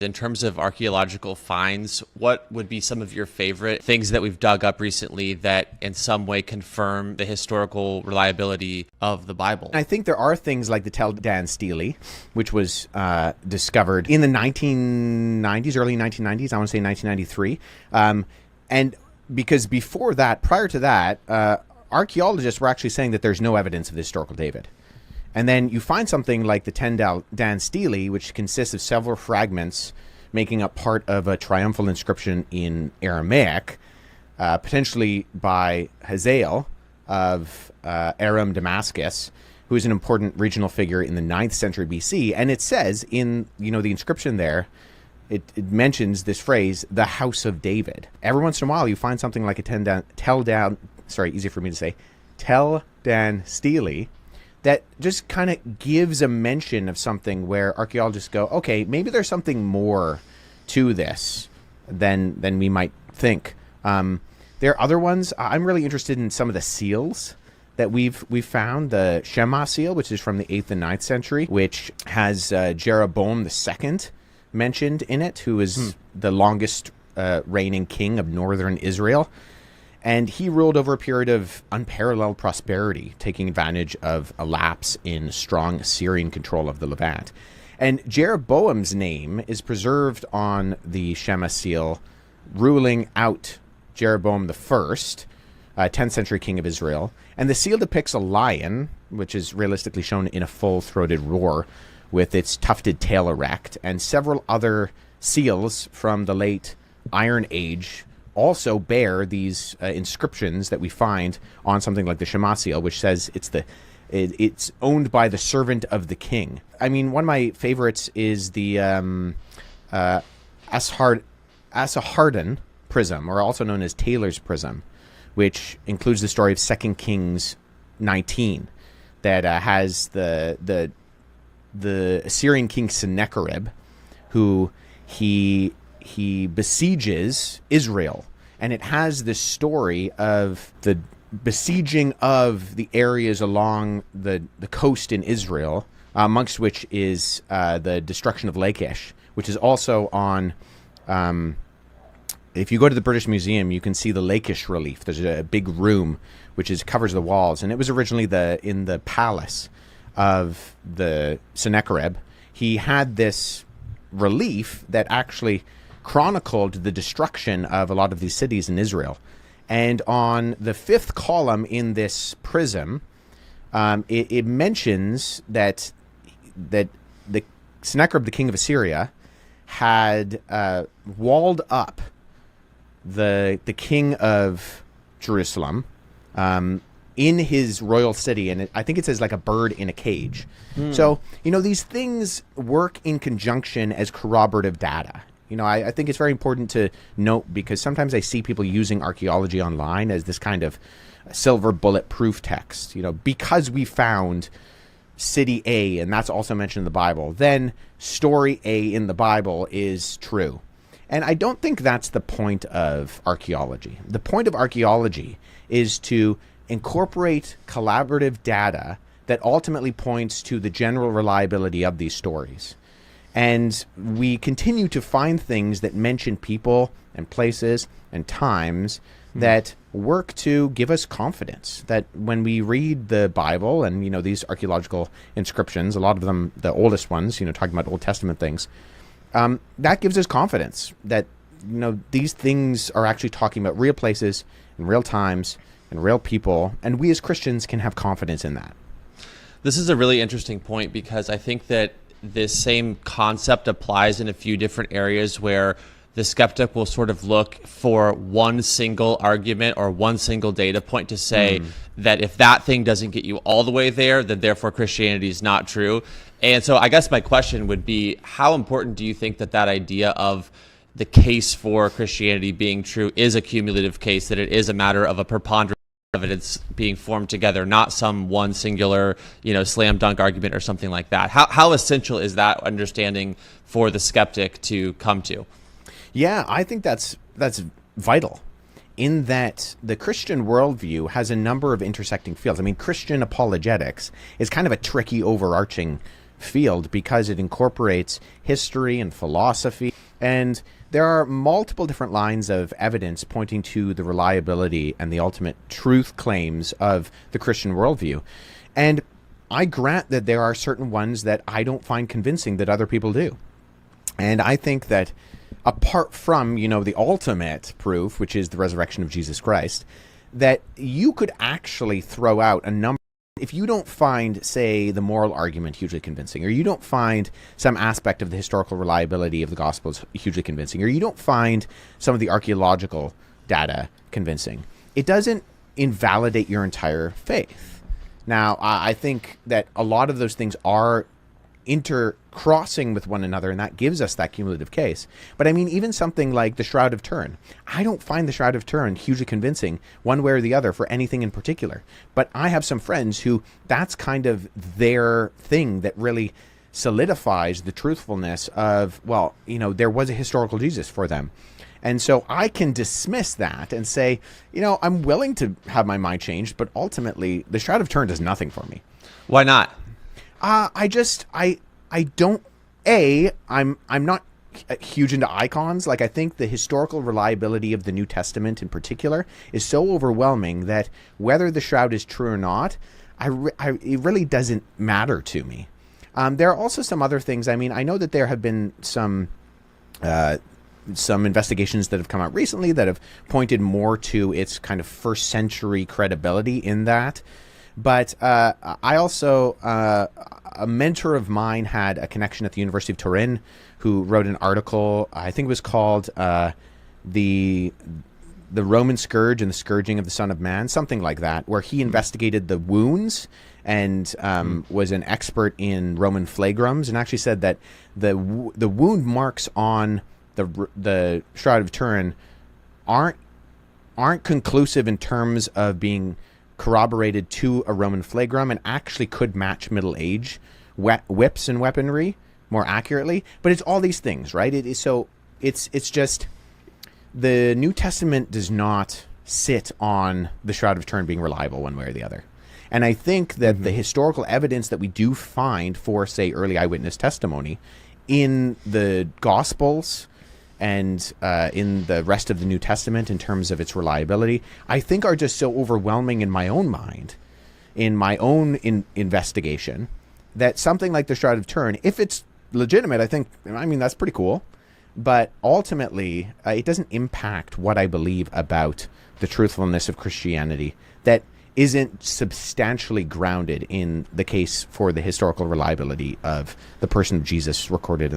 In terms of archaeological finds, what would be some of your favorite things that we've dug up recently that in some way confirm the historical reliability of the Bible? I think there are things like the Tel Dan Stele, which was discovered in the 1990s, early 1990s, I want to say 1993. And because before that, prior to that, archaeologists were actually saying that there's no evidence of the historical David. And then you find something like the Ten Dan Stele, which consists of several fragments making up part of a triumphal inscription in Aramaic, potentially by Hazael of Aram, Damascus, who is an important regional figure in the 9th century BC. And it says in the inscription there, it mentions this phrase, the house of David. Every once in a while, you find something like a Tel Dan Stele, that just kind of gives a mention of something where archaeologists go, okay, maybe there's something more to this than we might think. There are other ones. I'm really interested in some of the seals that we've found. The Shema seal, which is from the 8th and 9th century, which has Jeroboam II mentioned in it, who is the longest reigning king of northern Israel. And he ruled over a period of unparalleled prosperity, taking advantage of a lapse in strong Assyrian control of the Levant. And Jeroboam's name is preserved on the Shema seal, ruling out Jeroboam I, 10th century king of Israel. And the seal depicts a lion, which is realistically shown in a full-throated roar with its tufted tail erect, and several other seals from the late Iron Age also bear these inscriptions that we find on something like the Shema seal, which says it's owned by the servant of the king. I mean, one of my favorites is the Asahardin prism, or also known as Taylor's prism, which includes the story of 2 Kings 19, that has the Assyrian king Sennacherib, who he besieges Israel, and it has this story of the besieging of the areas along the coast in Israel, amongst which is the destruction of Lachish, which is also on. If you go to the British Museum, you can see the Lachish relief. There's a big room which covers the walls, and it was originally in the palace of the Sennacherib. He had this relief that actually chronicled the destruction of a lot of these cities in Israel. And on the 5th column in this prism, it mentions that the Sennacherib, the king of Assyria, had walled up the king of Jerusalem in his royal city, and I think it says like a bird in a cage. So, these things work in conjunction as corroborative data. I think it's very important to note, because sometimes I see people using archaeology online as this kind of silver bullet proof text. Because we found city A, and that's also mentioned in the Bible, then story A in the Bible is true. And I don't think that's the point of archaeology. The point of archaeology is to incorporate collaborative data that ultimately points to the general reliability of these stories. And we continue to find things that mention people and places and times that work to give us confidence that when we read the Bible and, these archaeological inscriptions, a lot of them, the oldest ones, talking about Old Testament things, that gives us confidence that, these things are actually talking about real places and real times and real people. And we as Christians can have confidence in that. This is a really interesting point, because I think that this same concept applies in a few different areas where the skeptic will sort of look for one single argument or one single data point to say that if that thing doesn't get you all the way there, then therefore Christianity is not true. And so I guess my question would be, how important do you think that idea of the case for Christianity being true is a cumulative case, that it is a matter of a preponderance of evidence being formed together, not some one singular, slam dunk argument or something like that? How essential is that understanding for the skeptic to come to? Yeah, I think that's vital, in that the Christian worldview has a number of intersecting fields. I mean, Christian apologetics is kind of a tricky, overarching field because it incorporates history and philosophy. And there are multiple different lines of evidence pointing to the reliability and the ultimate truth claims of the Christian worldview. And I grant that there are certain ones that I don't find convincing that other people do. And I think that apart from, the ultimate proof, which is the resurrection of Jesus Christ, that you could actually throw out a number. If you don't find, say, the moral argument hugely convincing, or you don't find some aspect of the historical reliability of the Gospels hugely convincing, or you don't find some of the archaeological data convincing, it doesn't invalidate your entire faith. Now, I think that a lot of those things are intercrossing with one another, and that gives us that cumulative case. But I mean, even something like the Shroud of Turin, I don't find the Shroud of Turin hugely convincing one way or the other for anything in particular. But I have some friends who that's kind of their thing that really solidifies the truthfulness of, there was a historical Jesus for them. And so I can dismiss that and say, I'm willing to have my mind changed, but ultimately the Shroud of Turin does nothing for me. Why not? I don't, I'm not huge into icons. Like, I think the historical reliability of the New Testament in particular is so overwhelming that whether the shroud is true or not, it really doesn't matter to me. There are also some other things. I mean, I know that there have been some investigations that have come out recently that have pointed more to its kind of first century credibility in that. But I also, a mentor of mine had a connection at the University of Turin who wrote an article, I think it was called the Roman Scourge and the Scourging of the Son of Man, something like that, where he investigated the wounds and was an expert in Roman flagrums, and actually said that the wound marks on the Shroud of Turin aren't conclusive in terms of being corroborated to a Roman flagrum, and actually could match Middle Age whips and weaponry more accurately. But it's all these things, right? It's just the New Testament does not sit on the Shroud of Turin being reliable one way or the other. And I think that the historical evidence that we do find for, say, early eyewitness testimony in the Gospels and in the rest of the New Testament in terms of its reliability, I think are just so overwhelming in my own mind, in my own investigation, that something like the Shroud of Turin, if it's legitimate, I mean, that's pretty cool. But ultimately, it doesn't impact what I believe about the truthfulness of Christianity that isn't substantially grounded in the case for the historical reliability of the person of Jesus recorded